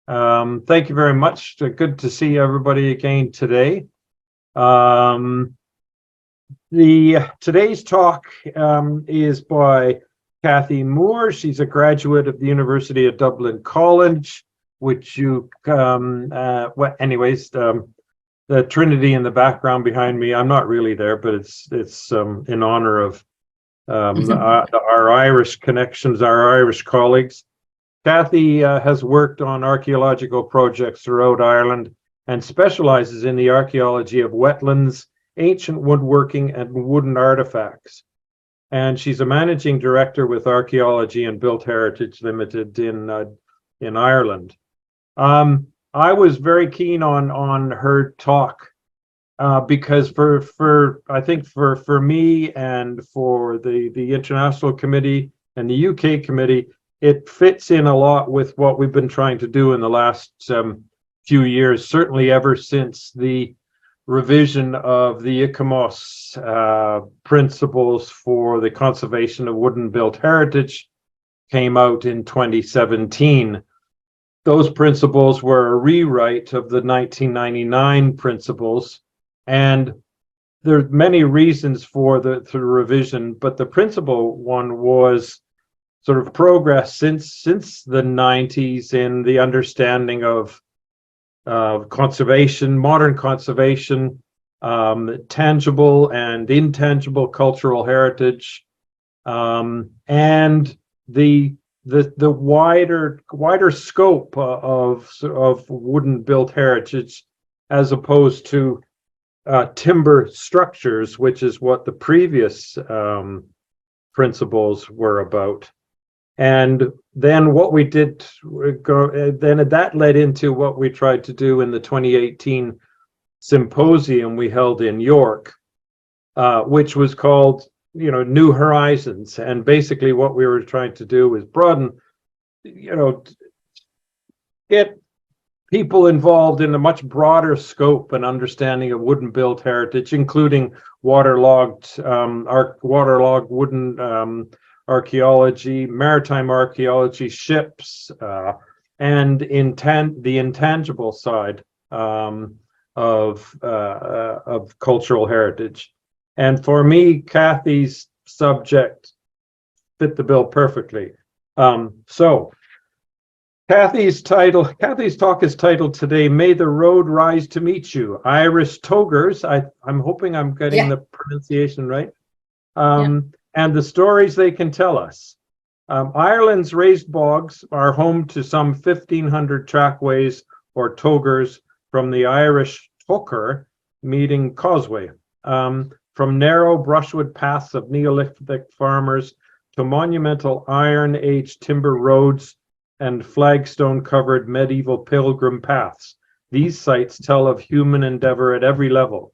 Thank you very much. Good to see everybody again today. Today's talk is by Cathy Moore. She's a graduate of the University of Dublin College, which you, the Trinity in the background behind me. I'm not really there, but it's in honor of our Irish connections, our Irish colleagues. Cathy has worked on archaeological projects throughout Ireland and specializes in the archaeology of wetlands, ancient woodworking, and wooden artifacts. And she's a managing director with Archaeology and Built Heritage Limited in Ireland. I was very keen on her talk because I think for me and for the International Committee and the UK Committee, it fits in a lot with what we've been trying to do in the last few years, certainly ever since the revision of the ICOMOS principles for the conservation of wooden built heritage came out in 2017. Those principles were a rewrite of the 1999 principles, and there are many reasons for the revision, but the principal one was sort of progress since the 90s in the understanding of conservation, modern conservation, tangible and intangible cultural heritage, and the wider scope of wooden built heritage as opposed to timber structures, which is what the previous principles were about. And then what we did, then that led into what we tried to do in the 2018 symposium we held in York, which was called, New Horizons. And basically what we were trying to do is broaden, get people involved in a much broader scope and understanding of wooden built heritage, including waterlogged wooden archaeology, maritime archaeology, ships, and the intangible side of cultural heritage. And for me, Cathy's subject fit the bill perfectly. So Cathy's talk is titled today, May the Road Rise to Meet You, Irish Toghers. I'm hoping I'm getting the pronunciation right. And the stories they can tell us. Ireland's raised bogs are home to some 1,500 trackways or toghers, from the Irish tóchar, meaning causeway, from narrow brushwood paths of Neolithic farmers to monumental Iron Age timber roads and flagstone covered medieval pilgrim paths. These sites tell of human endeavour at every level.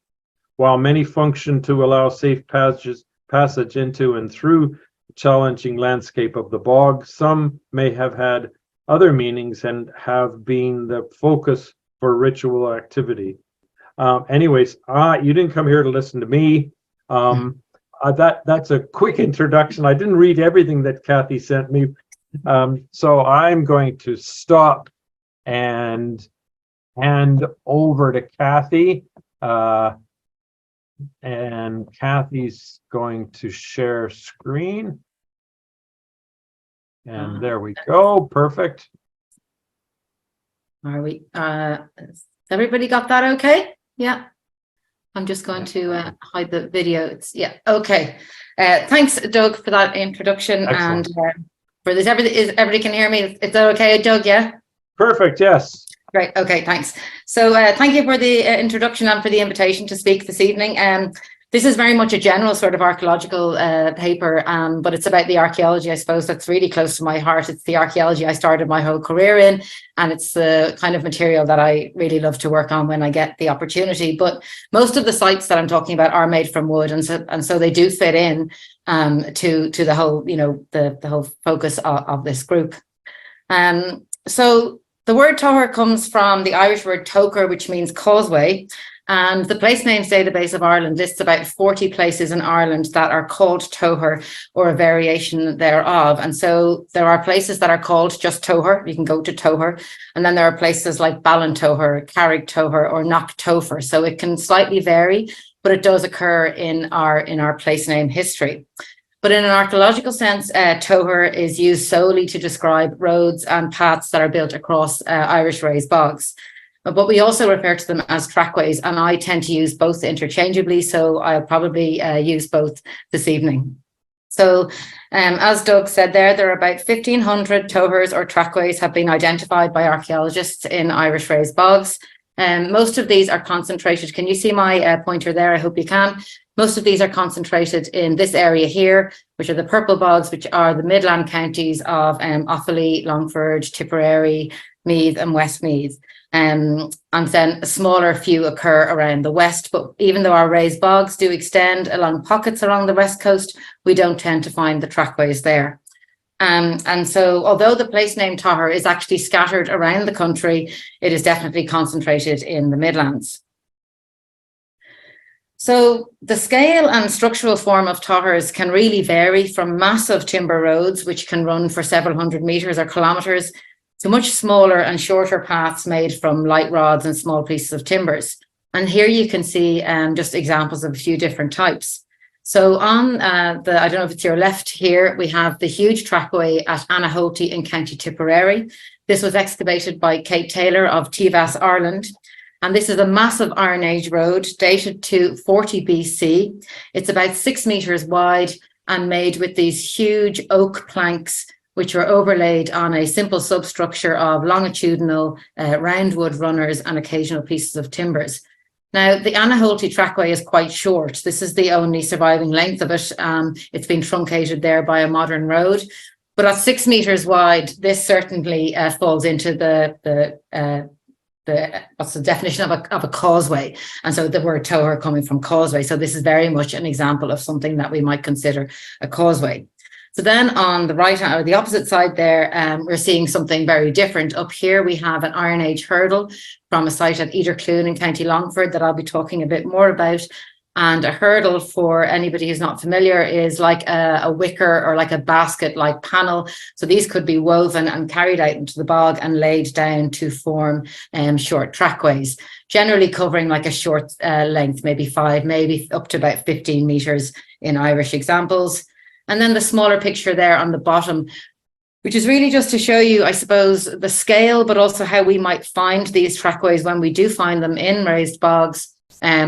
While many function to allow safe passage into and through the challenging landscape of the bog, some may have had other meanings and have been the focus for ritual activity. Anyways, you didn't come here to listen to me. That's a quick introduction. I didn't read everything that Cathy sent me, so I'm going to stop and hand over to Cathy. And Cathy's going to share screen. And there we go. Perfect. Are we? Everybody got that okay? Yeah. I'm just going to hide the video. Okay. Thanks, Doug, for that introduction. Excellent. And for this, everybody can hear me. Is that okay, Doug? Yeah. Perfect. Yes. Great. Okay, thanks. So thank you for the introduction and for the invitation to speak this evening. This is very much a general sort of archaeological paper, but it's about the archaeology, I suppose, that's really close to my heart. It's the archaeology I started my whole career in, and it's the kind of material that I really love to work on when I get the opportunity. But most of the sites that I'm talking about are made from wood, and so they do fit in to the whole, the whole focus of this group. So the word tóchar comes from the Irish word tóchar, which means causeway, And the Place Names Database of Ireland lists about 40 places in Ireland that are called tóchar or a variation thereof. And so there are places that are called just tóchar. You can go to tóchar. And then there are places like Ballintóchar, Carricktóchar, or Knocktóchar. So it can slightly vary, but it does occur in our place name history. But in an archaeological sense, tóchar is used solely to describe roads and paths that are built across Irish raised bogs. But we also refer to them as trackways, and I tend to use both interchangeably, so I'll probably use both this evening. So as Doug said there are about 1,500 tóchars or trackways have been identified by archaeologists in Irish raised bogs. Most of these are concentrated. Can you see my pointer there? I hope you can. Most of these are concentrated in this area here, which are the purple bogs, which are the Midland counties of Offaly, Longford, Tipperary, Meath and Westmeath. And then a smaller few occur around the west, but even though our raised bogs do extend along pockets along the west coast, we don't tend to find the trackways there. And so although the place name tóchar is actually scattered around the country, it is definitely concentrated in the Midlands. So the scale and structural form of tóchars can really vary from massive timber roads, which can run for several hundred meters or kilometers, to much smaller and shorter paths made from light rods and small pieces of timbers. And here you can see just examples of a few different types. So on I don't know if it's your left here, we have the huge trackway at Anaholty in County Tipperary. This was excavated by Kate Taylor of Tivas, Ireland. And this is a massive Iron Age road dated to 40 BC. It's about 6 meters wide and made with these huge oak planks, which were overlaid on a simple substructure of longitudinal roundwood runners and occasional pieces of timbers. Now, the Anaholty trackway is quite short. This is the only surviving length of it. It's been truncated there by a modern road. But at 6 meters wide, this certainly falls into what's the definition of a causeway. And so the word tóchar coming from causeway. So this is very much an example of something that we might consider a causeway. So then on the right hand or the opposite side there, we're seeing something very different. Up here, we have an Iron Age hurdle from a site at Iderclune in County Longford that I'll be talking a bit more about. And a hurdle, for anybody who's not familiar, is like a wicker or like a basket-like panel. So these could be woven and carried out into the bog and laid down to form short trackways, generally covering like a short length, maybe 5, maybe up to about 15 meters in Irish examples. And then the smaller picture there on the bottom, which is really just to show you, I suppose, the scale, but also how we might find these trackways when we do find them in raised bogs.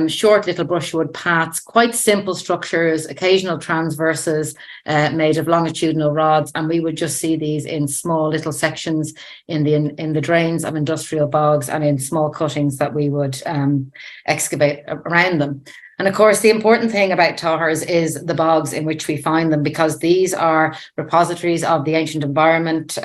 Short little brushwood paths, quite simple structures, occasional transverses made of longitudinal rods, and we would just see these in small little sections in the drains of industrial bogs and in small cuttings that we would excavate around them. And of course, the important thing about tóchars is the bogs in which we find them, because these are repositories of the ancient environment,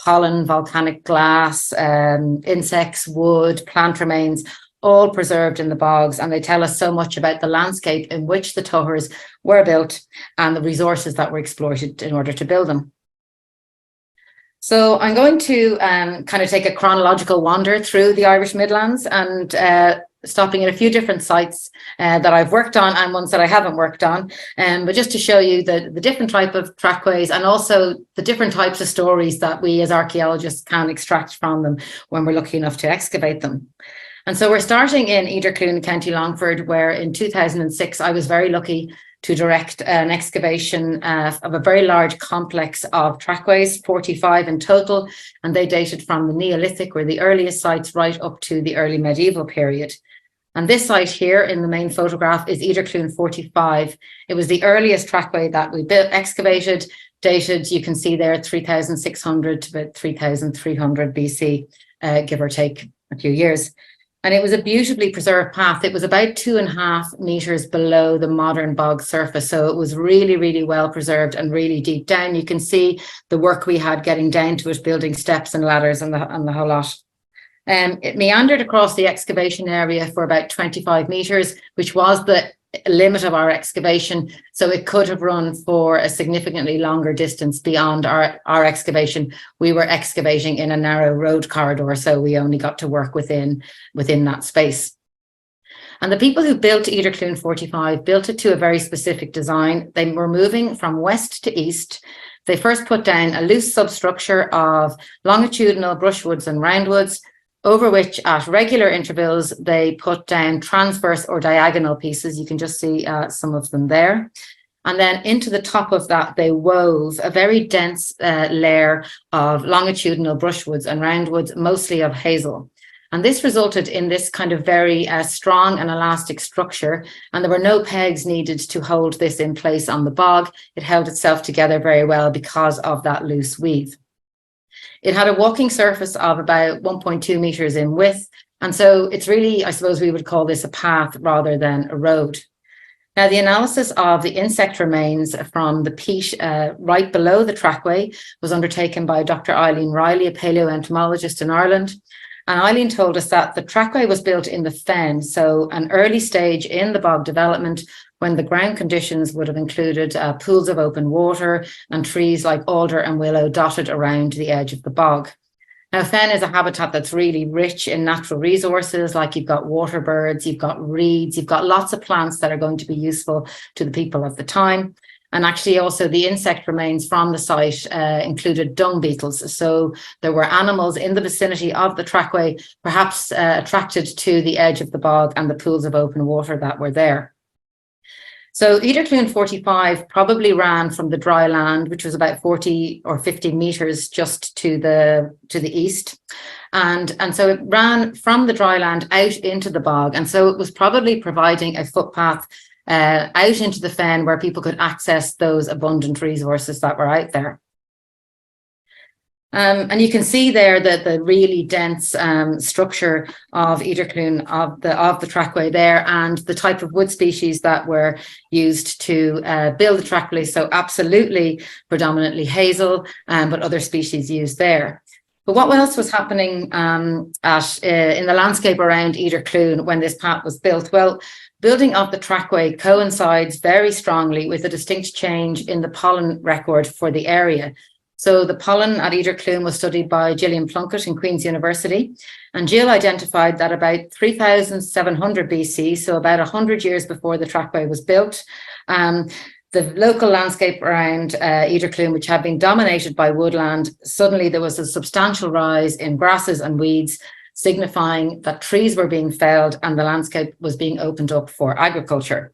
pollen, volcanic glass, insects, wood, plant remains, all preserved in the bogs. And they tell us so much about the landscape in which the tóchars were built and the resources that were exploited in order to build them. So I'm going to kind of take a chronological wander through the Irish Midlands and stopping at a few different sites that I've worked on and ones that I haven't worked on, but just to show you the different type of trackways and also the different types of stories that we as archaeologists can extract from them when we're lucky enough to excavate them. And so we're starting in Iderclune, County Longford, where in 2006 I was very lucky to direct an excavation of a very large complex of trackways, 45 in total, and they dated from the Neolithic, or the earliest sites, right up to the early medieval period. And this site here in the main photograph is Iderclune 45. It was the earliest trackway that we excavated, dated, you can see there, 3,600 to about 3,300 BC, give or take a few years. And it was a beautifully preserved path. It was about 2.5 meters below the modern bog surface. So it was really, really well preserved and really deep down. You can see the work we had getting down to it, building steps and ladders and the whole lot. It meandered across the excavation area for about 25 meters, which was the limit of our excavation. So it could have run for a significantly longer distance beyond our excavation. We were excavating in a narrow road corridor, so we only got to work within that space. And the people who built Iderclune 45 built it to a very specific design. They were moving from west to east. They first put down a loose substructure of longitudinal brushwoods and roundwoods, over which at regular intervals, they put down transverse or diagonal pieces. You can just see some of them there. And then into the top of that, they wove a very dense layer of longitudinal brushwoods and roundwoods, mostly of hazel. And this resulted in this kind of very strong and elastic structure. And there were no pegs needed to hold this in place on the bog. It held itself together very well because of that loose weave. It had a walking surface of about 1.2 meters in width. And so it's really, I suppose we would call this a path rather than a road. Now, the analysis of the insect remains from the peat right below the trackway was undertaken by Dr. Eileen Riley, a paleoentomologist in Ireland. And Eileen told us that the trackway was built in the fen, so an early stage in the bog development when the ground conditions would have included pools of open water and trees like alder and willow dotted around the edge of the bog. Now, fen is a habitat that's really rich in natural resources, like you've got water birds, you've got reeds, you've got lots of plants that are going to be useful to the people of the time. And actually also the insect remains from the site included dung beetles. So there were animals in the vicinity of the trackway, perhaps attracted to the edge of the bog and the pools of open water that were there. So Iderclune 45 probably ran from the dry land, which was about 40 or 50 meters just to the east. And so it ran from the dry land out into the bog. And so it was probably providing a footpath out into the fen where people could access those abundant resources that were out there. And you can see there that the really dense structure of Iderclune of the trackway there, and the type of wood species that were used to build the trackway. So absolutely predominantly hazel, but other species used there. But what else was happening in the landscape around Iderclune when this path was built? Well, building of the trackway coincides very strongly with a distinct change in the pollen record for the area. So the pollen at Iderclune was studied by Gillian Plunkett in Queen's University, and Jill identified that about 3,700 BC, so about 100 years before the trackway was built, the local landscape around Iderclune, which had been dominated by woodland, suddenly there was a substantial rise in grasses and weeds, signifying that trees were being felled and the landscape was being opened up for agriculture.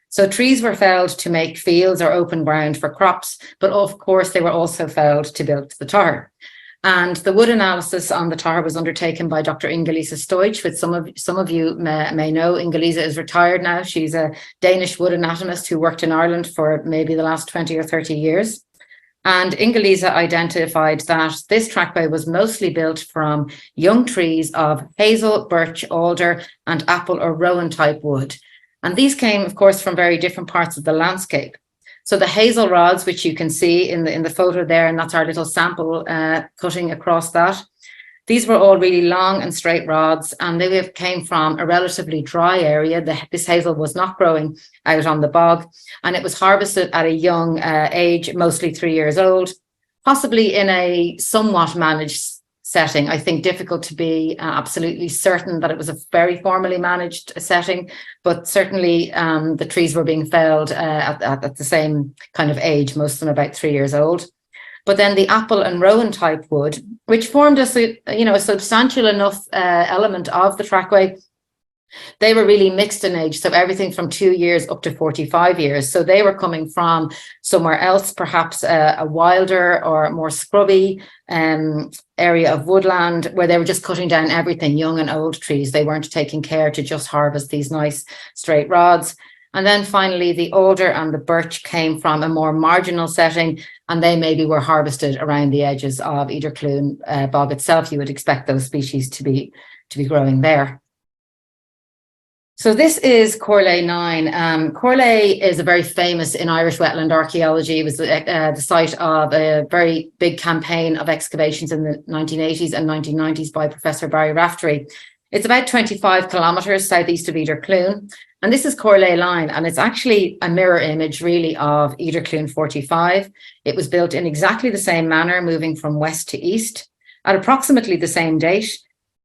So trees were felled to make fields or open ground for crops, but of course they were also felled to build the tóchar. And the wood analysis on the tóchar was undertaken by Dr. Inga-Lisa Stoich, which some of you may know. Inga-Lisa is retired now. She's a Danish wood anatomist who worked in Ireland for maybe the last 20 or 30 years. And Inga-Lisa identified that this trackway was mostly built from young trees of hazel, birch, alder, and apple or rowan type wood. And these came, of course, from very different parts of the landscape. So the hazel rods, which you can see in the photo there, and that's our little sample cutting across that. These were all really long and straight rods, and they came from a relatively dry area. This hazel was not growing out on the bog, and it was harvested at a young age, mostly 3 years old, possibly in a somewhat managed setting. I think difficult to be absolutely certain that it was a very formally managed setting, but certainly the trees were being felled at the same kind of age, most of them about 3 years old. But then the apple and rowan type wood, which formed a substantial enough element of the trackway, they were really mixed in age, so everything from 2 years up to 45 years. So they were coming from somewhere else, perhaps a wilder or more scrubby area of woodland, where they were just cutting down everything, young and old trees. They weren't taking care to just harvest these nice straight rods. And then finally, the alder and the birch came from a more marginal setting, and they maybe were harvested around the edges of Iderclune bog itself. You would expect those species to be growing there. So this is Corlay 9. Corlay is a very famous in Irish wetland archaeology. It was the site of a very big campaign of excavations in the 1980s and 1990s by Professor Barry Raftery. It's about 25 kilometres southeast of Iderclune. And this is Corlay Line, and it's actually a mirror image really of Iderclune 45. It was built in exactly the same manner, moving from west to east at approximately the same date.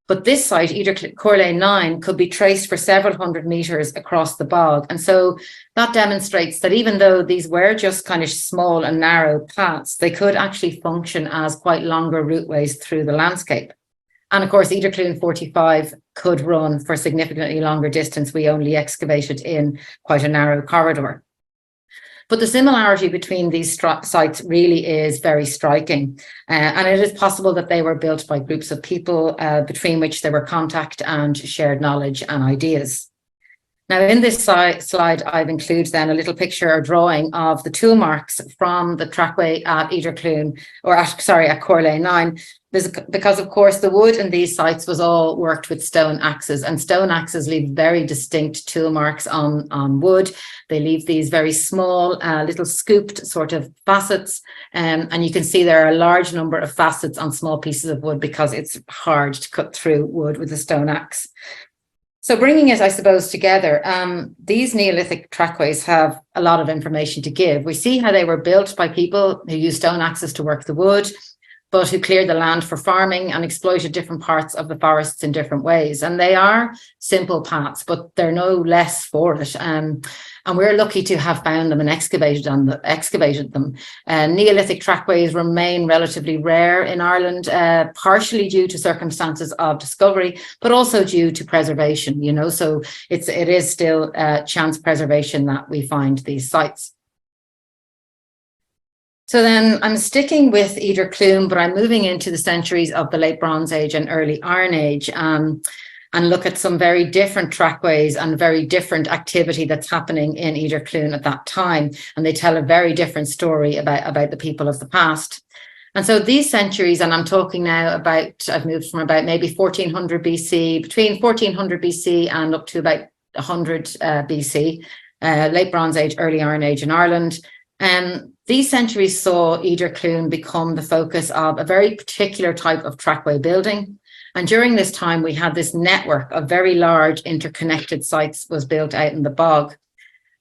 But this site, Idir Chorley 9, could be traced for several hundred meters across the bog. And so that demonstrates that even though these were just kind of small and narrow paths, they could actually function as quite longer routeways through the landscape. And of course, Idir 45 could run for significantly longer distance. We only excavated in quite a narrow corridor. But the similarity between these sites really is very striking. And it is possible that they were built by groups of people between which there were contact and shared knowledge and ideas. Now, in this slide, I've included then a little picture or drawing of the tool marks from the trackway at Idir at Chorley 9, because of course the wood in these sites was all worked with stone axes, and stone axes leave very distinct tool marks on wood. They leave these very small little scooped sort of facets, and you can see there are a large number of facets on small pieces of wood because it's hard to cut through wood with a stone axe. So bringing it, I suppose, together, these Neolithic trackways have a lot of information to give. We see how they were built by people who used stone axes to work the wood, but who cleared the land for farming and exploited different parts of the forests in different ways. And they are simple paths, but they're no less for it. And we're lucky to have found them and excavated them. Neolithic trackways remain relatively rare in Ireland, partially due to circumstances of discovery, but also due to preservation, you know, so it is still chance preservation that we find these sites. So then I'm sticking with Idir Clun, but I'm moving into the centuries of the late Bronze Age and early Iron Age, and look at some very different trackways and very different activity that's happening in Idir Clun at that time. And they tell a very different story about the people of the past. And so these centuries, and I'm talking now about, I've moved from about maybe 1400 BC, between 1400 BC and up to about 100 BC, late Bronze Age, early Iron Age in Ireland. These centuries saw Idir Clun become the focus of a very particular type of trackway building. And during this time, we had this network of very large interconnected sites was built out in the bog.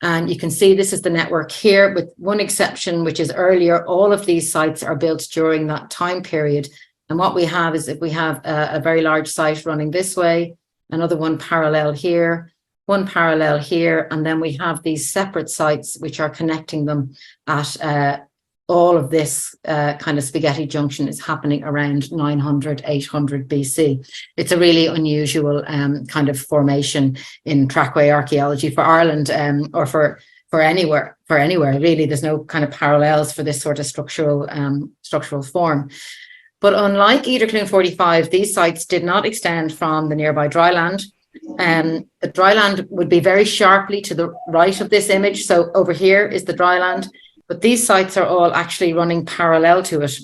And you can see this is the network here, with one exception, which is earlier. All of these sites are built during that time period. And what we have is, if we have a very large site running this way, another one parallel here, one parallel here, and then we have these separate sites which are connecting them at all of this kind of spaghetti junction is happening around 900, 800 BC. It's a really unusual kind of formation in trackway archaeology for Ireland, or for anywhere really. There's no kind of parallels for this sort of structural form. But unlike Idir Clun 45, these sites did not extend from the nearby dryland. The dryland would be very sharply to the right of this image. So over here is the dryland, but these sites are all actually running parallel to it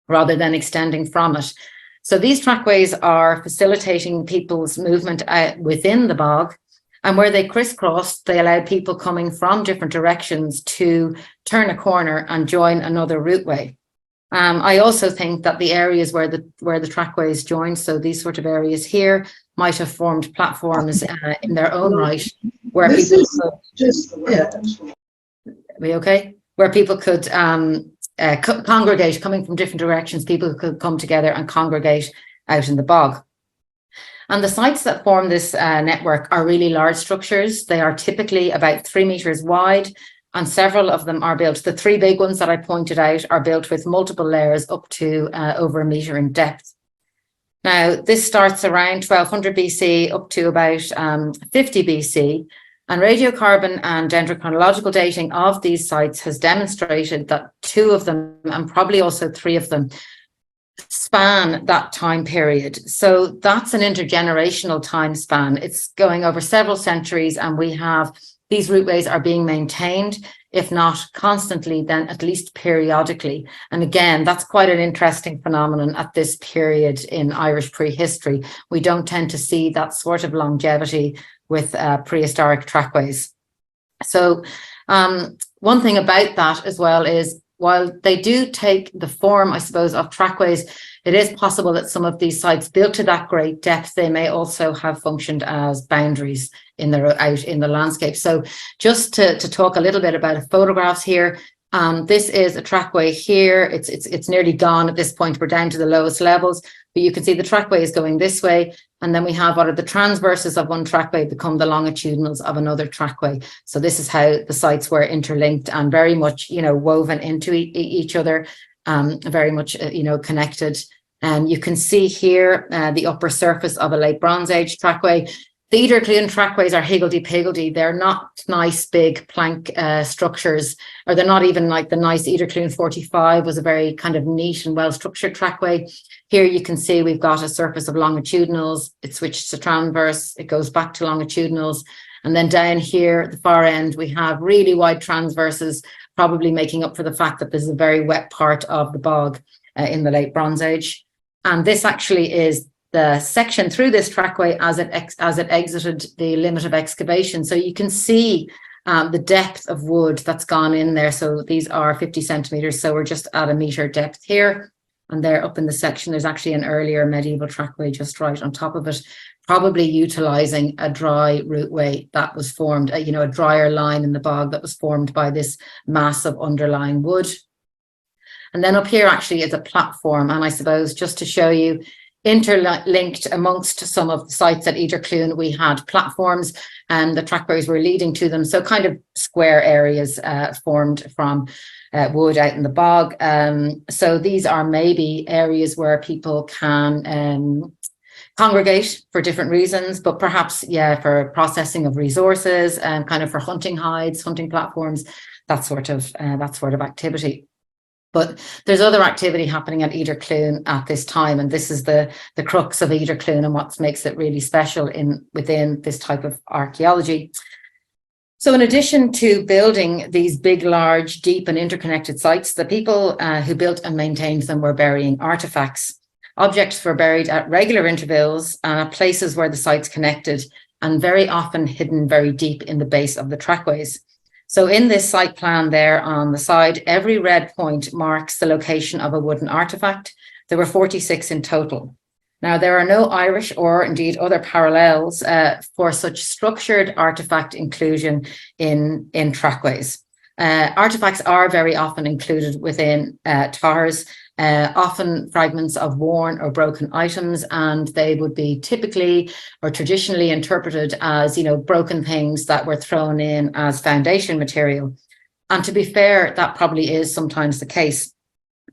rather than extending from it. So these trackways are facilitating people's movement within the bog, and where they crisscross, they allow people coming from different directions to turn a corner and join another routeway. I also think that the areas where the trackways join, so these sort of areas here, might have formed platforms in their own right, where people where people could congregate, coming from different directions. People could come together and congregate out in the bog. And the sites that form this network are really large structures. They are typically about 3 meters wide, and several of them are built. The 3 big ones that I pointed out are built with multiple layers up to over 1 meter in depth. Now, this starts around 1200 BC up to about 50 BC, and radiocarbon and dendrochronological dating of these sites has demonstrated that 2 of them, and probably also 3 of them, span that time period. So that's an intergenerational time span. It's going over several centuries, and we have these routeways are being maintained, if not constantly, then at least periodically. And again, that's quite an interesting phenomenon at this period in Irish prehistory. We don't tend to see that sort of longevity with prehistoric trackways. So one thing about that as well is, while they do take the form, I suppose, of trackways, it is possible that some of these sites built to that great depth, they may also have functioned as boundaries out in the landscape. So just to talk a little bit about photographs here, this is a trackway here. It's nearly gone at this point. We're down to the lowest levels. but you can see the trackway is going this way. And then we have what are the transverses of one trackway become the longitudinals of another trackway. So this is how the sites were interlinked and very much, woven into each other, very much, connected. And you can see here the upper surface of a late Bronze Age trackway. The Iderclean trackways are higgledy-piggledy. They're not nice big plank structures, or they're not even like the nice Iderclean 45 was a very kind of neat and well-structured trackway. Here you can see we've got a surface of longitudinals. It switched to transverse. It goes back to longitudinals. And then down here at the far end, we have really wide transverses, probably making up for the fact that this is a very wet part of the bog in the late Bronze Age. And this actually is the section through this trackway as it exited the limit of excavation. So you can see the depth of wood that's gone in there. So these are 50 centimeters. So we're just at a meter depth here. And there up in the section, there's actually an earlier medieval trackway just right on top of it, probably utilizing a dry rootway that was formed, a drier line in the bog that was formed by this mass of underlying wood. And then up here actually is a platform. And I suppose just to show you, interlinked amongst some of the sites at Iderclean, we had platforms and the trackways were leading to them. So kind of square areas formed from wood out in the bog. So these are maybe areas where people can congregate for different reasons, but perhaps, for processing of resources and kind of for hunting hides, hunting platforms, that sort of activity. But there's other activity happening at Iderclean at this time, and this is the crux of Iderclean and what makes it really special within this type of archaeology. So in addition to building these big, large, deep and interconnected sites, the people who built and maintained them were burying artifacts. Objects were buried at regular intervals, places where the sites connected, and very often hidden very deep in the base of the trackways. So in this site plan there on the side, every red point marks the location of a wooden artifact. There were 46 in total. Now, there are no Irish or indeed other parallels for such structured artifact inclusion in trackways. Artifacts are very often included within tóchars, often fragments of worn or broken items, and they would be typically or traditionally interpreted as, broken things that were thrown in as foundation material. And to be fair, that probably is sometimes the case.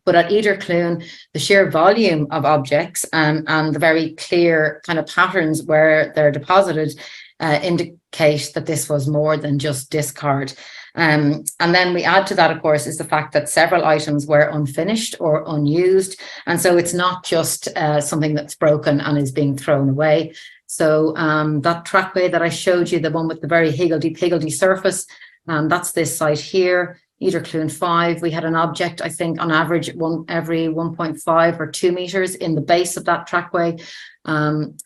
But at Iderclean, the sheer volume of objects and the very clear kind of patterns where they're deposited indicate that this was more than just discard. And then we add to that, of course, is the fact that several items were unfinished or unused. And so it's not just something that's broken and is being thrown away. So that trackway that I showed you, the one with the very higgledy-piggledy surface, that's this site here, Iderclean 5. We had an object, I think, on average, every 1.5 or 2 meters in the base of that trackway.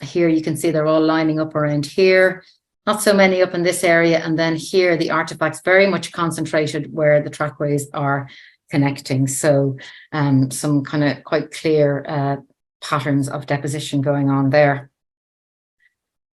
Here you can see they're all lining up around here. Not so many up in this area. And then here, the artifacts very much concentrated where the trackways are connecting. So some kind of quite clear patterns of deposition going on there.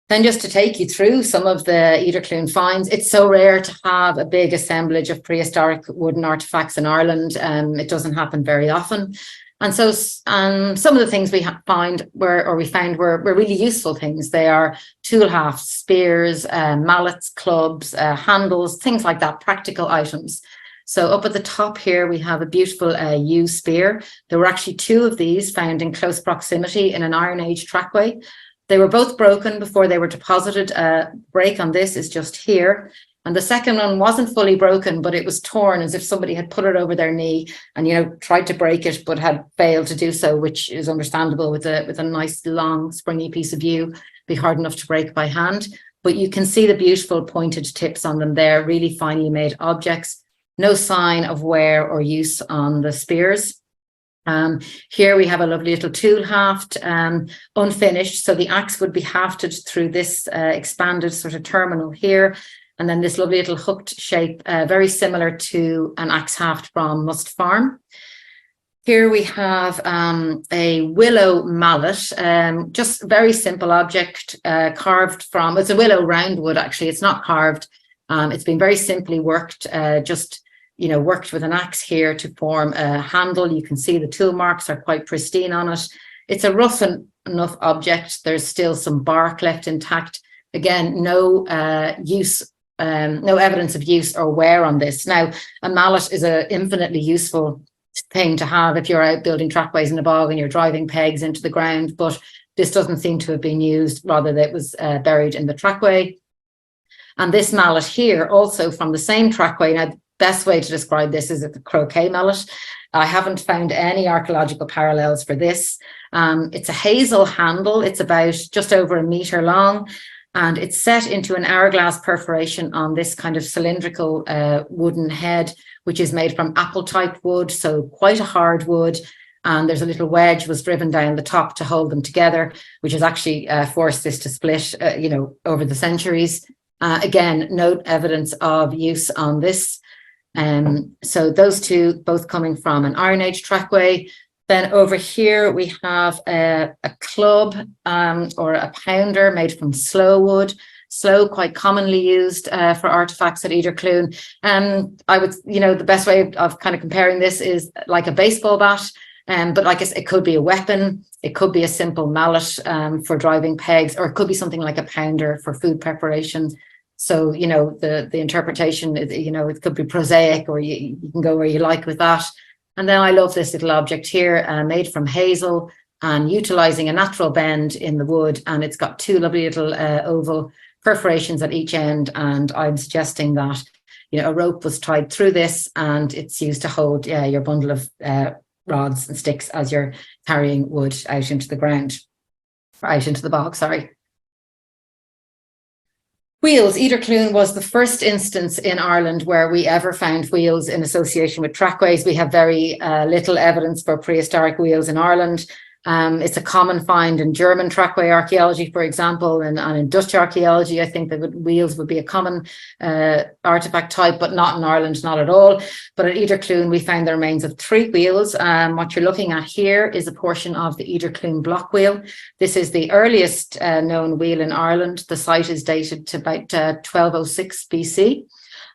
Then just to take you through some of the Iderclean finds, it's so rare to have a big assemblage of prehistoric wooden artifacts in Ireland. It doesn't happen very often. And so some of the things we found were really useful things. They are tool hafts, spears, mallets, clubs, handles, things like that, practical items. So up at the top here, we have a beautiful yew spear. There were actually 2 of these found in close proximity in an Iron Age trackway. They were both broken before they were deposited. Break on this is just here. And the second one wasn't fully broken, but it was torn as if somebody had put it over their knee and, tried to break it, but had failed to do so, which is understandable with a nice, long, springy piece of yew, be hard enough to break by hand. But you can see the beautiful pointed tips on them there, really finely made objects. No sign of wear or use on the spears. Here we have a lovely little tool haft, unfinished. So the axe would be hafted through this expanded sort of terminal here. And then this lovely little hooked shape, very similar to an axe haft from Must Farm. Here we have a willow mallet, just very simple object carved from, it's a willow roundwood actually, it's not carved. It's been very simply worked, worked with an axe here to form a handle. You can see the tool marks are quite pristine on it. It's a rough enough object. There's still some bark left intact. Again, no no evidence of use or wear on this. Now, a mallet is an infinitely useful thing to have if you're out building trackways in a bog and you're driving pegs into the ground, but this doesn't seem to have been used, rather that it was buried in the trackway. And this mallet here, also from the same trackway. Now, the best way to describe this is the croquet mallet. I haven't found any archaeological parallels for this. It's a hazel handle. It's about just over a metre long, and it's set into an hourglass perforation on this kind of cylindrical wooden head, which is made from apple type wood, so quite a hard wood. And there's a little wedge was driven down the top to hold them together, which has actually forced this to split, over the centuries. Again, no evidence of use on this. So those two both coming from an Iron Age trackway. Then over here we have a club or a pounder made from sloe wood. Sloe quite commonly used for artifacts at Iderclune. I would, the best way of kind of comparing this is like a baseball bat. But I guess it could be a weapon. It could be a simple mallet for driving pegs, or it could be something like a pounder for food preparation. So, the interpretation, it could be prosaic, or you can go where you like with that. And then I love this little object here made from hazel and utilizing a natural bend in the wood. And it's got two lovely little oval perforations at each end. And I'm suggesting that, a rope was tied through this, and it's used to hold your bundle of rods and sticks as you're carrying wood out into the ground, or out into the bog, sorry. Wheels. Iderclune was the first instance in Ireland where we ever found wheels in association with trackways. We have very little evidence for prehistoric wheels in Ireland. It's a common find in German trackway archaeology, for example, and in Dutch archaeology. I think that wheels would be a common artifact type, but not in Ireland, not at all. But at Iderclune, we found the remains of 3 wheels. What you're looking at here is a portion of the Iderclune block wheel. This is the earliest known wheel in Ireland. The site is dated to about 1206 BC.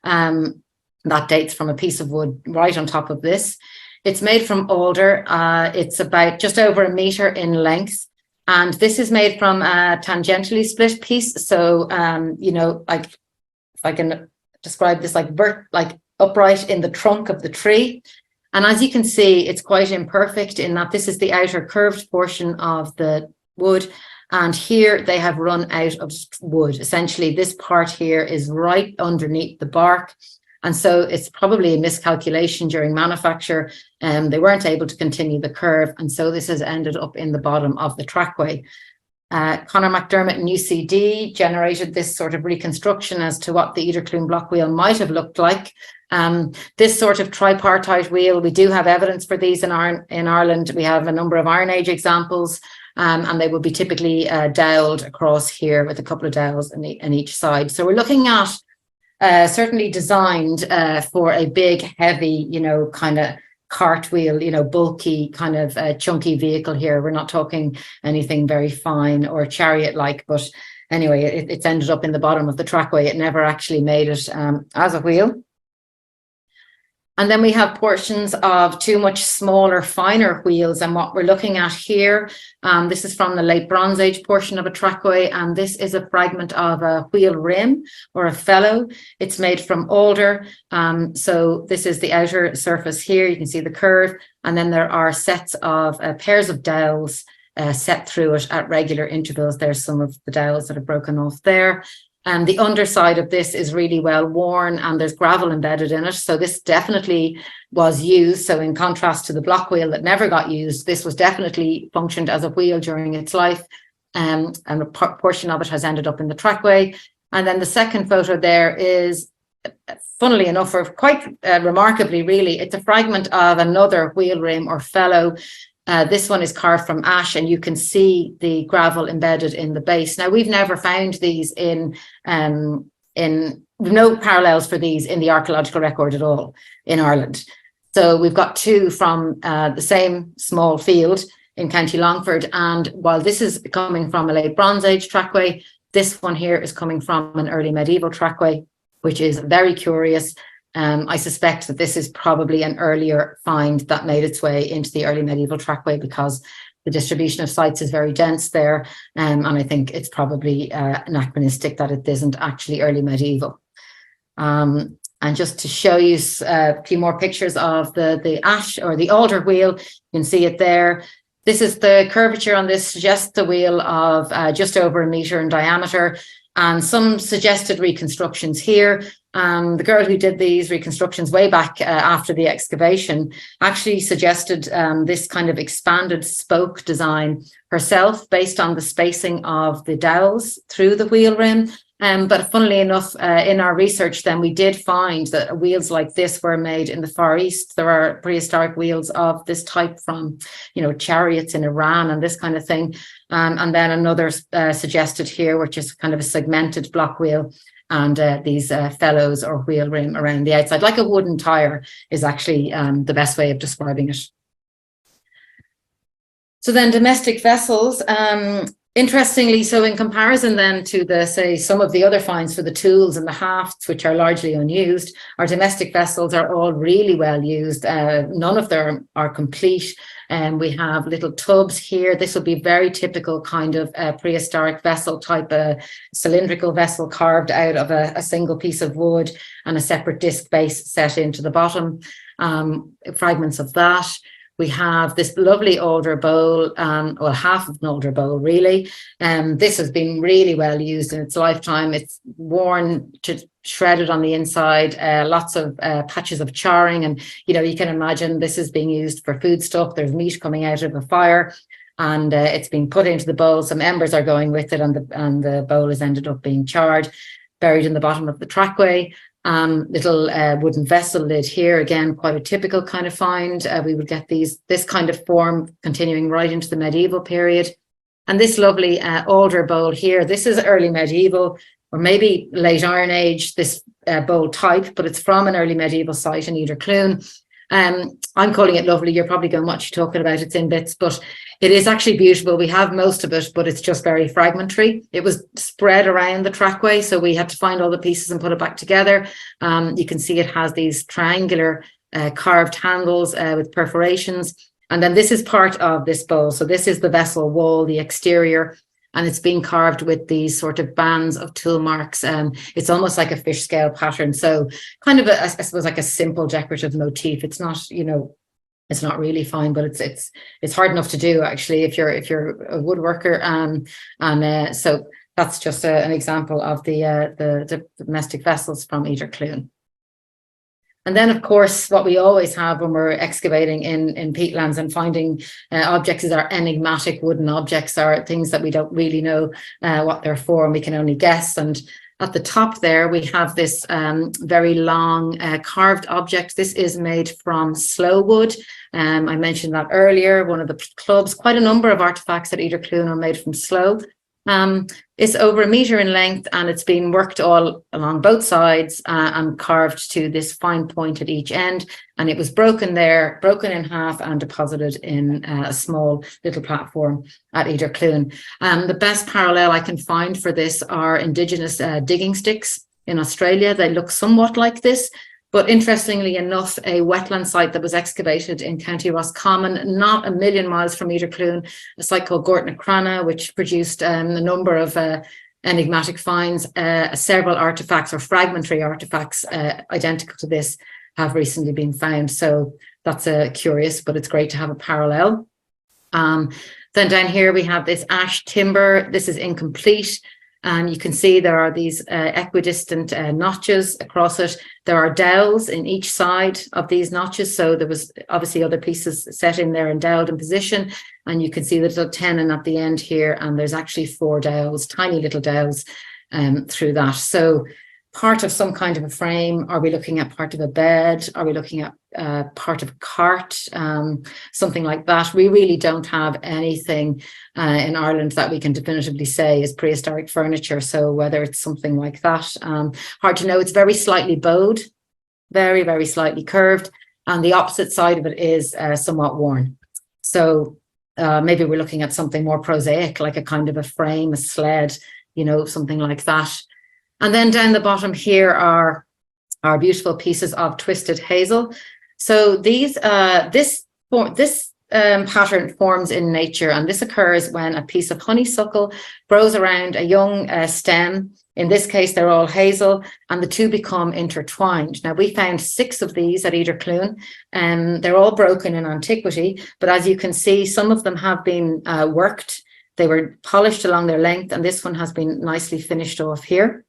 That dates from a piece of wood right on top of this. It's made from alder. It's about just over a metre in length. And this is made from a tangentially split piece. So, like if I can describe this like upright in the trunk of the tree. And as you can see, it's quite imperfect in that this is the outer curved portion of the wood. And here they have run out of wood. Essentially, this part here is right underneath the bark. And so it's probably a miscalculation during manufacture, and they weren't able to continue the curve. And so this has ended up in the bottom of the trackway. Conor McDermott and UCD generated this sort of reconstruction as to what the Iderclune block wheel might have looked like. This sort of tripartite wheel, we do have evidence for these in Ireland. We have a number of Iron Age examples, and they would be typically dowelled across here with a couple of dowels in each side. So we're looking at certainly designed for a big, heavy, kind of cartwheel, bulky, kind of chunky vehicle here. We're not talking anything very fine or chariot-like, but anyway, it's ended up in the bottom of the trackway. It never actually made it as a wheel. And then we have portions of 2 much smaller, finer wheels. And what we're looking at here, this is from the late Bronze Age portion of a trackway. And this is a fragment of a wheel rim or a felloe. It's made from alder. So this is the outer surface here. You can see the curve. And then there are sets of pairs of dowels set through it at regular intervals. There's some of the dowels that have broken off there. And the underside of this is really well worn, and there's gravel embedded in it. So this definitely was used. So in contrast to the block wheel that never got used, this was definitely functioned as a wheel during its life. And a portion of it has ended up in the trackway. And then the second photo there is, funnily enough, or quite remarkably, really, it's a fragment of another wheel rim or felloe. This one is carved from ash, and you can see the gravel embedded in the base. Now, we've never found these no parallels for these in the archaeological record at all in Ireland. So we've got 2 from the same small field in County Longford. And while this is coming from a late Bronze Age trackway, this one here is coming from an early medieval trackway, which is very curious. I suspect that this is probably an earlier find that made its way into the early medieval trackway, because the distribution of sites is very dense there. And I think it's probably anachronistic that it isn't actually early medieval. And just to show you a few more pictures of the ash or the alder wheel, you can see it there. This is the curvature on this, suggests a wheel of just over 1 meter in diameter, and some suggested reconstructions here. The girl who did these reconstructions way back after the excavation actually suggested this kind of expanded spoke design herself based on the spacing of the dowels through the wheel rim. But funnily enough, in our research, then we did find that wheels like this were made in the Far East. There are prehistoric wheels of this type from, chariots in Iran and this kind of thing. And then another suggested here, which is kind of a segmented block wheel, and these felloes or wheel rim around the outside, like a wooden tire, is actually the best way of describing it. So then domestic vessels. Interestingly, so in comparison then to some of the other finds for the tools and the hafts, which are largely unused, our domestic vessels are all really well used. None of them are complete. And we have little tubs here. This will be very typical kind of prehistoric vessel type, a cylindrical vessel carved out of a single piece of wood and a separate disc base set into the bottom. Fragments of that. We have this lovely alder bowl, well, half of an alder bowl, really. This has been really well used in its lifetime. It's worn to shredded on the inside, lots of patches of charring. And, you can imagine this is being used for food stuff. There's meat coming out of a fire, and it's been put into the bowl. Some embers are going with it, and the bowl has ended up being charred, buried in the bottom of the trackway. Little wooden vessel lid here, again, quite a typical kind of find. We would get this kind of form continuing right into the medieval period. And this lovely alder bowl here, this is early medieval or maybe late Iron Age, this bowl type, but it's from an early medieval site in Clun. I'm calling it lovely. You're probably going, what you talking about? It's in bits, but it is actually beautiful. We have most of it, but it's just very fragmentary. It was spread around the trackway, so we had to find all the pieces and put it back together. You can see it has these triangular carved handles with perforations. And then this is part of this bowl. So this is the vessel wall, the exterior, and it's being carved with these sort of bands of tool marks. It's almost like a fish scale pattern. So kind of, I suppose, like a simple decorative motif. It's not, it's not really fine, but it's hard enough to do, actually, if you're a woodworker. So that's just an example of the domestic vessels from Clun. And then, of course, what we always have when we're excavating in peatlands and finding objects is our enigmatic wooden objects, are things that we don't really know what they're for, and we can only guess. And at the top there, we have this very long carved object. This is made from sloe wood. I mentioned that earlier, one of the clubs. Quite a number of artifacts at Clun are made from sloe. It's over 1 meter in length, and it's been worked all along both sides and carved to this fine point at each end. And it was broken in half and deposited in a small little platform at Clun. The best parallel I can find for this are indigenous digging sticks in Australia. They look somewhat like this. But interestingly enough, a wetland site that was excavated in County Roscommon, not a million miles from Clun, a site called Gortnacrana, which produced a number of enigmatic finds. Several artifacts or fragmentary artifacts identical to this have recently been found. So that's curious, but it's great to have a parallel. Then down here we have this ash timber. This is incomplete. And you can see there are these equidistant notches across it. There are dowels in each side of these notches. So there was obviously other pieces set in there and doweled in position. And you can see the little tenon at the end here. And there's actually 4 dowels, tiny little dowels through that. So part of some kind of a frame. Are we looking at part of a bed? Are we looking at part of a cart? Something like that. We really don't have anything in Ireland that we can definitively say is prehistoric furniture. So whether it's something like that, hard to know. It's very slightly bowed, very, very slightly curved. And the opposite side of it is somewhat worn. So maybe we're looking at something more prosaic, like a kind of a frame, a sled, something like that. And then down the bottom here are our beautiful pieces of twisted hazel. So these, this pattern forms in nature, and this occurs when a piece of honeysuckle grows around a young stem. In this case, they're all hazel, and the two become intertwined. Now, we found 6 of these at Idir Clun, and they're all broken in antiquity, but as you can see, some of them have been worked. They were polished along their length, and this one has been nicely finished off here.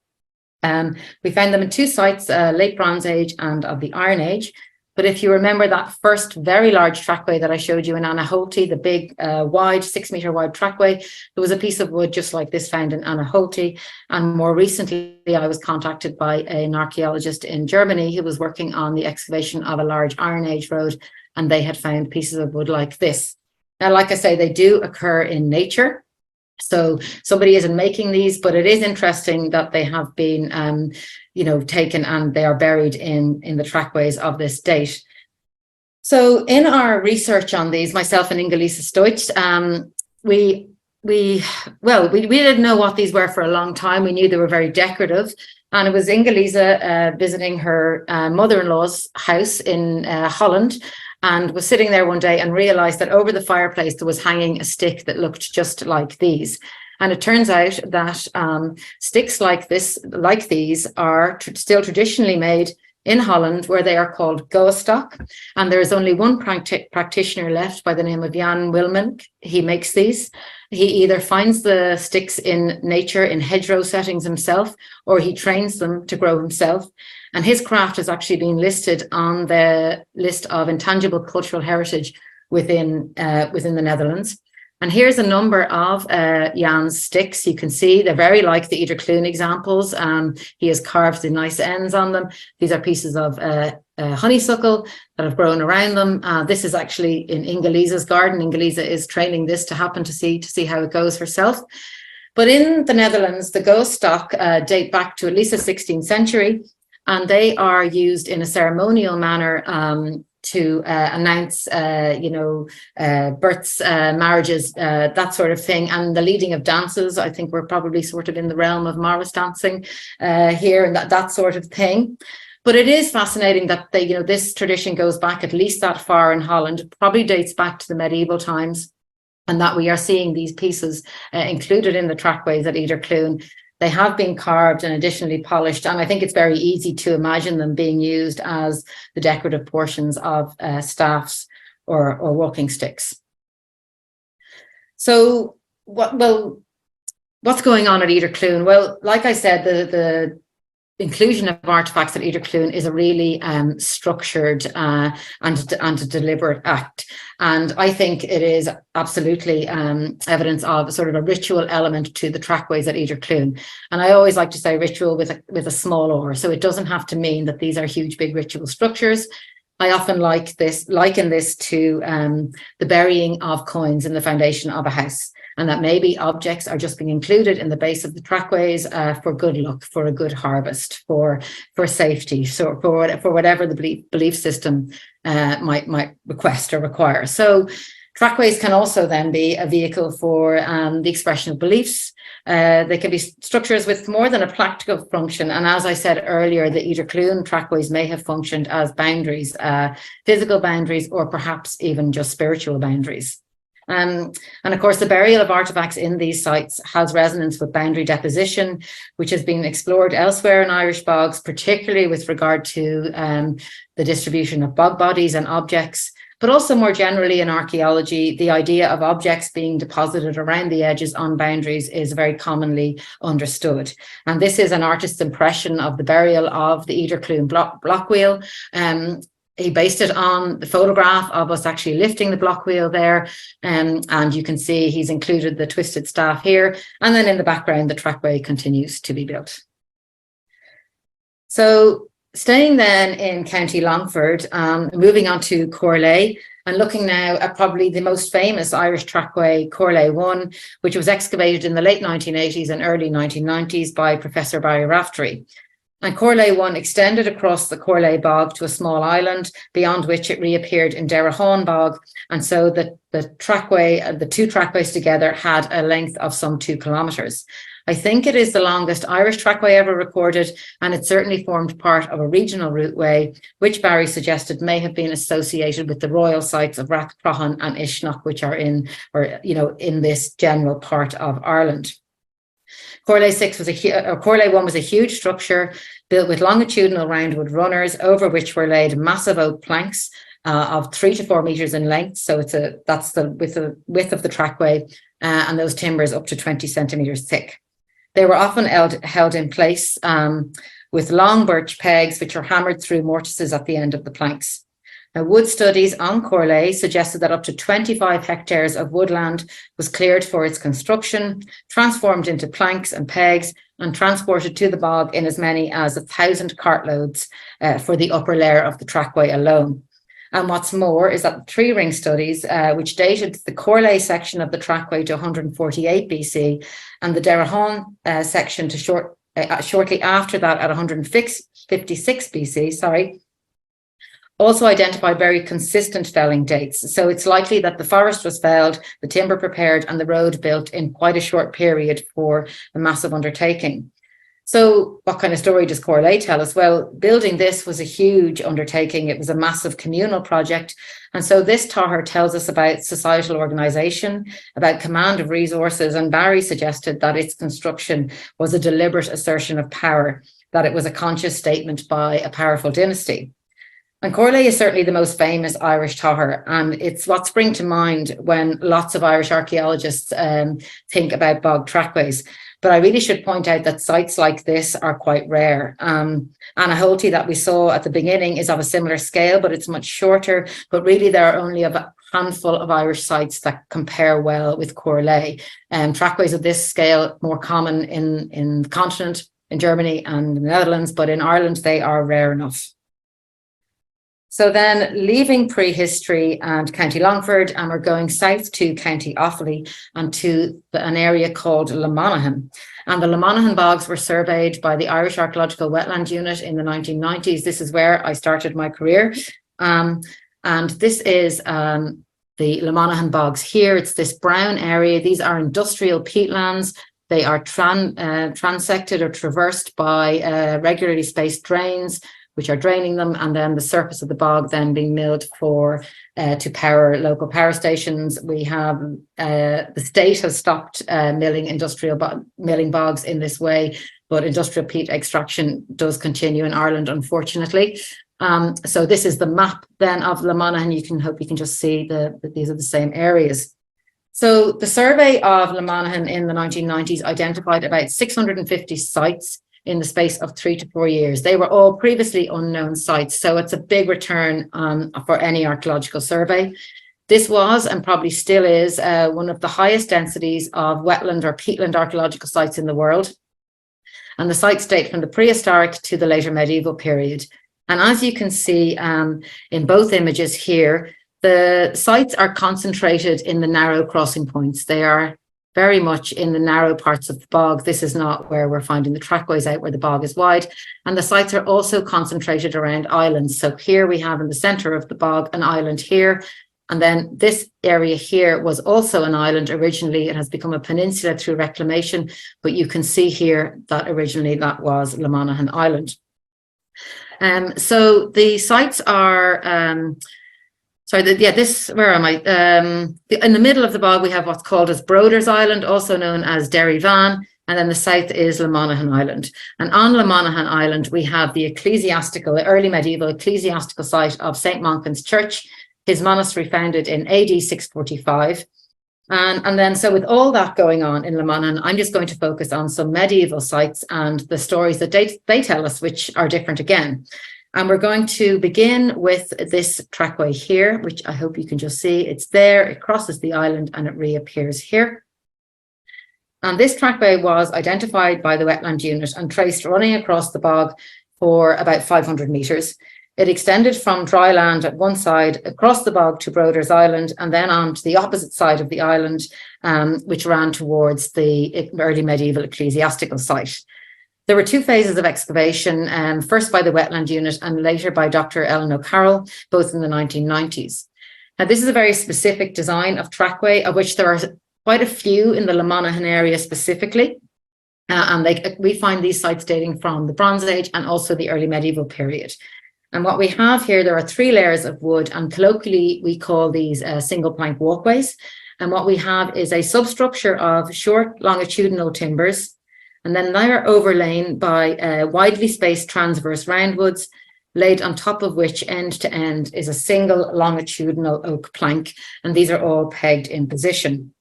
We found them in 2 sites, late Bronze Age and of the Iron Age. But if you remember that first very large trackway that I showed you in Anaholty, the big wide 6-meter wide trackway, there was a piece of wood just like this found in Anaholty. And more recently, I was contacted by an archaeologist in Germany who was working on the excavation of a large Iron Age road, and they had found pieces of wood like this. Now, like I say, they do occur in nature. So somebody isn't making these, but it is interesting that they have been, taken and they are buried in the trackways of this date. So in our research on these, myself and Inga-Lisa Stoich, we didn't know what these were for a long time. We knew they were very decorative. And it was Inga-Lisa visiting her mother-in-law's house in Holland, and was sitting there one day and realized that over the fireplace there was hanging a stick that looked just like these. And it turns out that sticks like these are still traditionally made in Holland, where they are called goestock. And there is only one practitioner left by the name of Jan Wilman. He makes these. He either finds the sticks in nature in hedgerow settings himself, or he trains them to grow himself. And his craft has actually been listed on the list of intangible cultural heritage within the Netherlands. And here's a number of Jan's sticks. You can see they're very like the Idir Clun examples. He has carved the nice ends on them. These are pieces of honeysuckle that have grown around them. This is actually in Inga-Lisa's garden. Inga-Lisa is training this to happen to see how it goes herself. But in the Netherlands, the goestock date back to at least the 16th century, and they are used in a ceremonial manner to announce, births, marriages, that sort of thing. And the leading of dances, I think we're probably sort of in the realm of Morris dancing here, and that sort of thing. But it is fascinating that this tradition goes back at least that far in Holland, probably dates back to the medieval times, and that we are seeing these pieces included in the trackways at Idir Clun. They have been carved and additionally polished, and I think it's very easy to imagine them being used as the decorative portions of staffs or walking sticks. So what's going on at Idir Clun? Well, like I said, the inclusion of artifacts at Idir Clun is a really structured and a deliberate act. And I think it is absolutely evidence of sort of a ritual element to the trackways at Idir Clun. And I always like to say ritual with a small r. So it doesn't have to mean that these are huge, big ritual structures. I often liken this to the burying of coins in the foundation of a house, and that maybe objects are just being included in the base of the trackways for good luck, for a good harvest, for safety, so for whatever the belief system might request or require. So trackways can also then be a vehicle for the expression of beliefs. They can be structures with more than a practical function. And as I said earlier, the Idir Clun trackways may have functioned as boundaries, physical boundaries, or perhaps even just spiritual boundaries. And of course, the burial of artifacts in these sites has resonance with boundary deposition, which has been explored elsewhere in Irish bogs, particularly with regard to the distribution of bog bodies and objects, but also more generally in archaeology, the idea of objects being deposited around the edges on boundaries is very commonly understood. And this is an artist's impression of the burial of the Idir Clun block wheel. He based it on the photograph of us actually lifting the block wheel there. And you can see he's included the twisted staff here. And then in the background, the trackway continues to be built. So staying then in County Longford, moving on to Corlay, and looking now at probably the most famous Irish trackway, Corlay 1, which was excavated in the late 1980s and early 1990s by Professor Barry Raftery. And Corlay 1 extended across the Corlay bog to a small island, beyond which it reappeared in Derrahon bog. And so the trackway, the two trackways together had a length of some 2 kilometres. I think it is the longest Irish trackway ever recorded, and it certainly formed part of a regional routeway, which Barry suggested may have been associated with the royal sites of Rathcroghan and Ishnach, which are in this general part of Ireland. Corlay 1 was a huge structure built with longitudinal roundwood runners, over which were laid massive oak planks of 3 to 4 meters in length. So that's the width of the trackway, and those timbers up to 20 centimeters thick. They were often held in place with long birch pegs, which are hammered through mortises at the end of the planks. Now, wood studies on Corlay suggested that up to 25 hectares of woodland was cleared for its construction, transformed into planks and pegs, and transported to the bog in as many as 1,000 cartloads for the upper layer of the trackway alone. And what's more is that the tree ring studies, which dated the Corlay section of the trackway to 148 BC and the Derrahon section to shortly after that at 156 BC, also identified very consistent felling dates. So it's likely that the forest was felled, the timber prepared, and the road built in quite a short period for a massive undertaking. So what kind of story does Corlay tell us? Well, building this was a huge undertaking. It was a massive communal project. And so this tóchar tells us about societal organisation, about command of resources, and Barry suggested that its construction was a deliberate assertion of power, that it was a conscious statement by a powerful dynasty. And Corlay is certainly the most famous Irish tóchar, and it's what springs to mind when lots of Irish archaeologists think about bog trackways. But I really should point out that sites like this are quite rare. Anaholty that we saw at the beginning is of a similar scale, but it's much shorter. But really, there are only a handful of Irish sites that compare well with Corlay. Trackways of this scale more common in the continent, in Germany and the Netherlands, but in Ireland they are rare enough. So then, leaving prehistory and County Longford, and we're going south to County Offaly and to an area called Lamonaghan. And the Lamonaghan bogs were surveyed by the Irish Archaeological Wetland Unit in the 1990s. This is where I started my career. And this is the Lamonaghan bogs here. It's this brown area. These are industrial peatlands. They are transected or traversed by regularly spaced drains, which are draining them, and then the surface of the bog then being milled to power local power stations. We have the state has stopped milling milling bogs in this way, but industrial peat extraction does continue in Ireland, unfortunately. So this is the map then of Lamonaghan. You can just see that these are the same areas. So the survey of Lamonaghan in the 1990s identified about 650 sites in the space of 3 to 4 years. They were all previously unknown sites, so it's a big return for any archaeological survey. This was, and probably still is, one of the highest densities of wetland or peatland archaeological sites in the world. And the sites date from the prehistoric to the later medieval period. And as you can see in both images here, the sites are concentrated in the narrow crossing points. They are very much in the narrow parts of the bog. This is not where we're finding the trackways out where the bog is wide. And the sites are also concentrated around islands. So here we have in the center of the bog an island here. And then this area here was also an island originally. It has become a peninsula through reclamation, but you can see here that originally that was Lamonaghan Island. So the sites are where am I? In the middle of the bog, we have what's called as Broders Island, also known as Derry Van, and then the south is Lamonaghan Island. And on Lamonaghan Island, we have the early medieval ecclesiastical site of St. Monken's Church, his monastery founded in AD 645. And then, so with all that going on in Lamonaghan, I'm just going to focus on some medieval sites and the stories that they tell us, which are different again. And we're going to begin with this trackway here, which I hope you can just see. It's there, it crosses the island and it reappears here. And this trackway was identified by the Wetland Unit and traced running across the bog for about 500 metres. It extended from dry land at one side across the bog to Broders Island and then on to the opposite side of the island, which ran towards the early medieval ecclesiastical site. There were two phases of excavation, first by the wetland unit and later by Dr. Ellen O'Carroll, both in the 1990s. Now, this is a very specific design of trackway, of which there are quite a few in the Lamonaghan area specifically. We find these sites dating from the Bronze Age and also the early medieval period. And what we have here, there are 3 layers of wood, and colloquially we call these single plank walkways. And what we have is a substructure of short longitudinal timbers, and then they are overlain by widely spaced transverse roundwoods, laid on top of which end to end is a single longitudinal oak plank, and these are all pegged in position.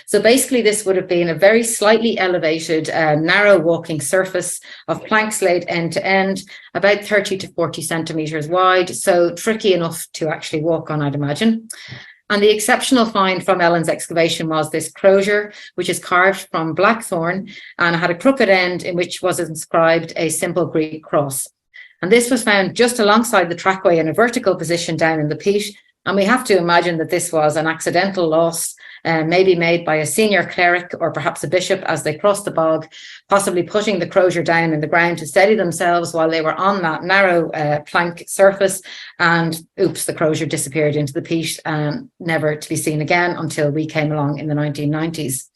So basically this would have been a very slightly elevated, narrow walking surface of planks laid end to end, about 30 to 40 centimetres wide, so tricky enough to actually walk on, I'd imagine. And the exceptional find from Ellen's excavation was this crozier, which is carved from blackthorn and had a crooked end in which was inscribed a simple Greek cross. And this was found just alongside the trackway in a vertical position down in the peat. And we have to imagine that this was an accidental loss, maybe made by a senior cleric or perhaps a bishop as they crossed the bog, possibly putting the crozier down in the ground to steady themselves while they were on that narrow plank surface. And oops, the crozier disappeared into the peat, never to be seen again until we came along in the 1990s.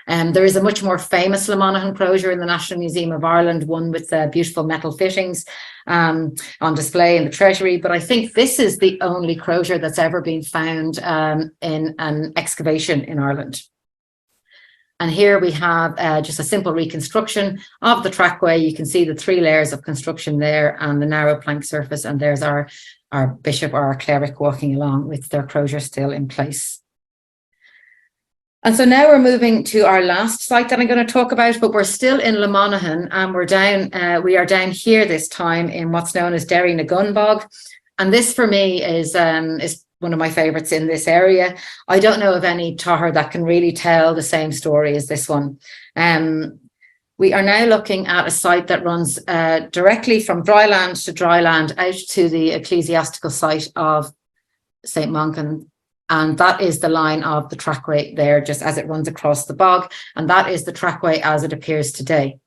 There is a much more famous Lamonaghan crozier in the National Museum of Ireland, one with beautiful metal fittings on display in the Treasury. But I think this is the only crozier that's ever been found in an excavation in Ireland. And here we have just a simple reconstruction of the trackway. You can see the 3 layers of construction there and the narrow plank surface. And there's our bishop or our cleric walking along with their crozier still in place. And so now we're moving to our last site that I'm going to talk about, but we're still in Lamonaghan, and we are down here this time in what's known as Derry na Gun Bog. And this for me is one of my favourites in this area. I don't know of any tóchar that can really tell the same story as this one. We are now looking at a site that runs directly from dryland to dryland out to the ecclesiastical site of St. Monken. And that is the line of the trackway there, just as it runs across the bog. And that is the trackway as it appears today.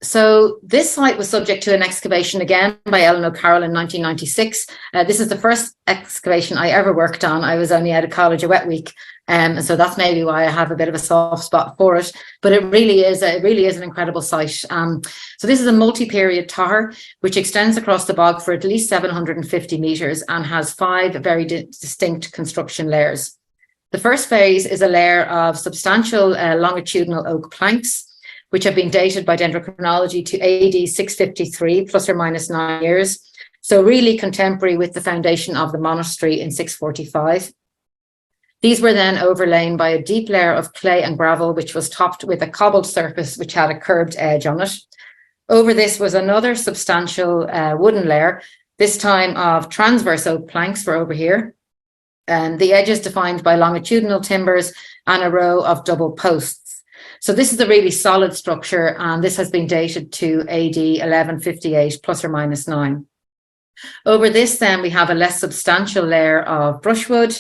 So this site was subject to an excavation again by Ellen O'Carroll in 1996. This is the first excavation I ever worked on. I was only out of college a wet week. And so that's maybe why I have a bit of a soft spot for it. But it really is an incredible site. So this is a multi-period tóchar, which extends across the bog for at least 750 metres and has 5 very distinct construction layers. The first phase is a layer of substantial longitudinal oak planks, which have been dated by dendrochronology to AD 653, plus or minus 9 years. So really contemporary with the foundation of the monastery in 645. These were then overlain by a deep layer of clay and gravel, which was topped with a cobbled surface, which had a curved edge on it. Over this was another substantial wooden layer, this time of transverse oak planks for over here. And the edges defined by longitudinal timbers and a row of double posts. So this is a really solid structure, and this has been dated to AD 1158, plus or minus 9. Over this then we have a less substantial layer of brushwood,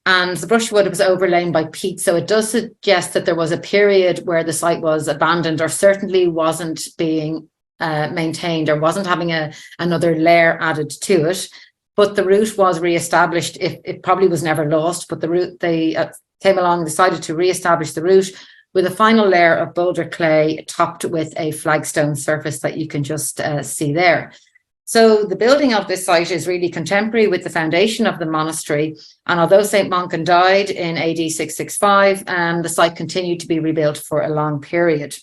and the brushwood was overlain by peat. So it does suggest that there was a period where the site was abandoned or certainly wasn't being maintained or wasn't having another layer added to it. But the route was re-established. It probably was never lost, but the route, they came along and decided to re-establish the route with a final layer of boulder clay topped with a flagstone surface that you can just see there. So the building of this site is really contemporary with the foundation of the monastery. And although St. Monken died in AD 665, the site continued to be rebuilt for a long period.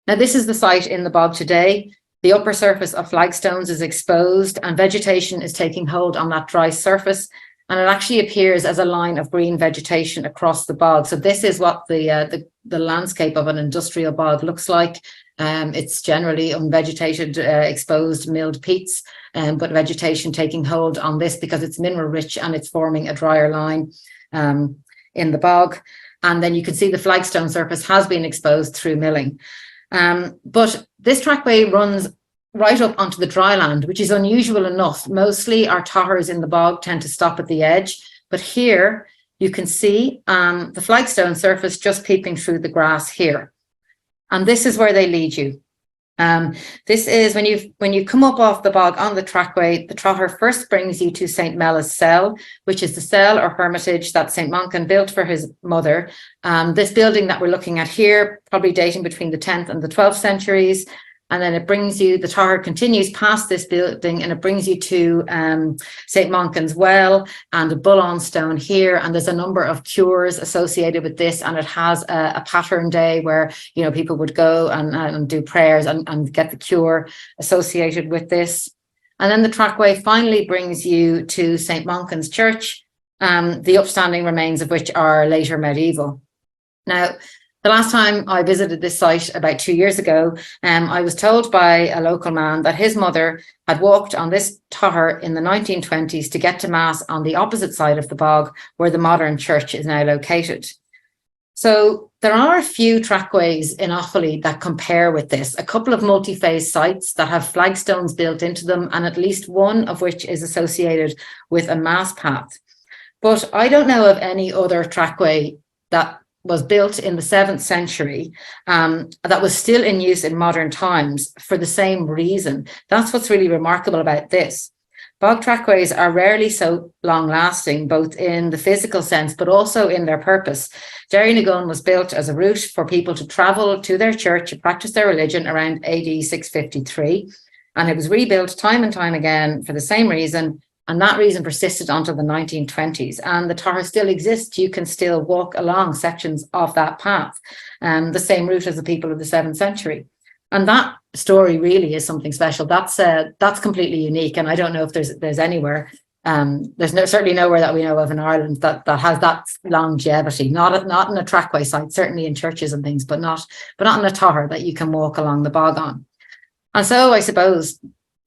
Now, this is the site in the bog today. The upper surface of flagstones is exposed and vegetation is taking hold on that dry surface. And it actually appears as a line of green vegetation across the bog. So this is what the landscape of an industrial bog looks like. It's generally unvegetated, exposed milled peats, but vegetation taking hold on this because it's mineral rich and it's forming a drier line in the bog. And then you can see the flagstone surface has been exposed through milling. But this trackway runs right up onto the dry land, which is unusual enough. Mostly our tóchars in the bog tend to stop at the edge, but here you can see the flagstone surface just peeping through the grass here. And this is where they lead you. This is when you come up off the bog on the trackway, the tóchar first brings you to St. Mela's cell, which is the cell or hermitage that St. Monken built for his mother. This building that we're looking at here, probably dating between the 10th and the 12th centuries. And then it brings you, the tóchar continues past this building and it brings you to St. Monken's well and a bull-on stone here. And there's a number of cures associated with this. And it has a pattern day where, you know, people would go and do prayers and get the cure associated with this. And then the trackway finally brings you to St. Monken's church, the upstanding remains of which are later medieval. Now, the last time I visited this site about 2 years ago, I was told by a local man that his mother had walked on this tóchar in the 1920s to get to Mass on the opposite side of the bog where the modern church is now located. So there are a few trackways in Offaly that compare with this, a couple of multi-phase sites that have flagstones built into them and at least one of which is associated with a Mass path. But I don't know of any other trackway that was built in the 7th century that was still in use in modern times for the same reason. That's what's really remarkable about this. Bog trackways are rarely so long-lasting, both in the physical sense, but also in their purpose. Derry na Gun was built as a route for people to travel to their church to practice their religion around AD 653, and it was rebuilt time and time again for the same reason. And that reason persisted until the 1920s. And the tóchar still exists. You can still walk along sections of that path, the same route as the people of the 7th century. And that story really is something special. That's completely unique. And I don't know if there's anywhere, certainly nowhere that we know of in Ireland that has that longevity. Not in a trackway site, certainly in churches and things, but not in a tóchar that you can walk along the bog on. And so I suppose,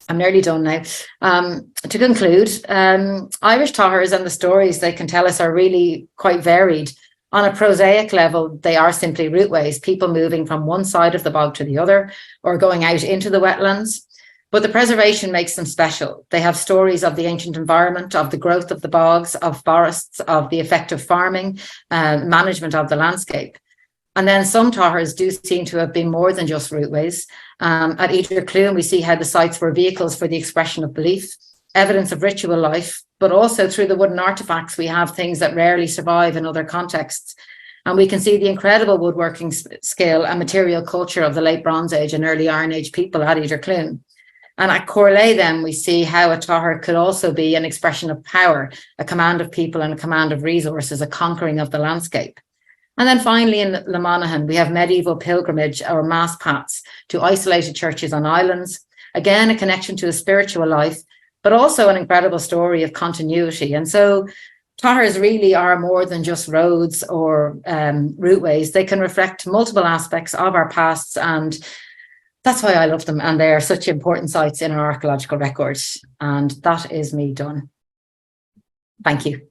I'm nearly done now. To conclude, Irish tóchars and the stories they can tell us are really quite varied. On a prosaic level, they are simply routeways, people moving from one side of the bog to the other or going out into the wetlands. But the preservation makes them special. They have stories of the ancient environment, of the growth of the bogs, of forests, of the effect of farming, management of the landscape. And then some tóchars do seem to have been more than just routeways. At Idir Clun, we see how the sites were vehicles for the expression of belief, evidence of ritual life, but also through the wooden artefacts, we have things that rarely survive in other contexts. And we can see the incredible woodworking skill and material culture of the late Bronze Age and early Iron Age people at Idir Clun. And at Corlay, then, we see how a tóchar could also be an expression of power, a command of people and a command of resources, a conquering of the landscape. And then finally in Le Monaghan, we have medieval pilgrimage or mass paths to isolated churches on islands. Again, a connection to a spiritual life, but also an incredible story of continuity. And so tóchars really are more than just roads or routeways. They can reflect multiple aspects of our pasts, and that's why I love them. And they are such important sites in our archaeological records. And that is me done. Thank you.